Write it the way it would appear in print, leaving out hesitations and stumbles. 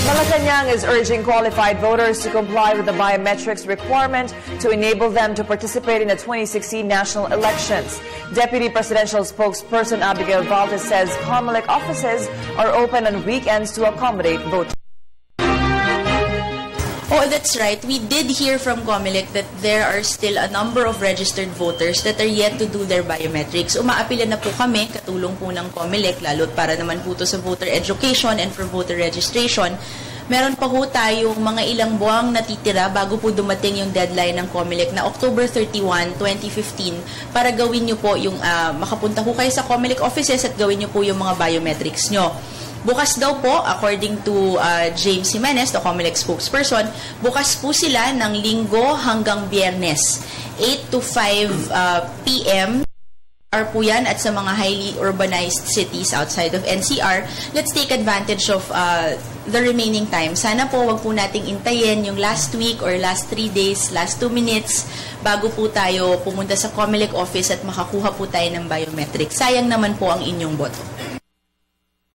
Malacanang is urging qualified voters to comply with the biometrics requirement to enable them to participate in the 2016 national elections. Deputy Presidential Spokesperson Abigail Valdez says COMELEC offices are open on weekends to accommodate voters. Oh, that's right. We did hear from COMELEC that there are still a number of registered voters that are yet to do their biometrics. Umaapila na po kami, katulong po ng COMELEC, lalo para naman po to sa voter education and for voter registration. Meron pa po tayong mga ilang buwang natitira bago po dumating yung deadline ng COMELEC na October 31, 2015 para gawin nyo po yung makapunta po kayo sa COMELEC offices at gawin nyo po yung mga biometrics nyo. Bukas daw po, according to James Jimenez, the COMELEC spokesperson, bukas po sila ng Linggo hanggang Biyernes, 8 to 5 p.m. po yan at sa mga highly urbanized cities outside of NCR. Let's take advantage of the remaining time. Sana po wag po nating intayin yung last week or last 3 days, last 2 minutes bago po tayo pumunta sa COMELEC office at makakuha po tayo ng biometric. Sayang naman po ang inyong boto.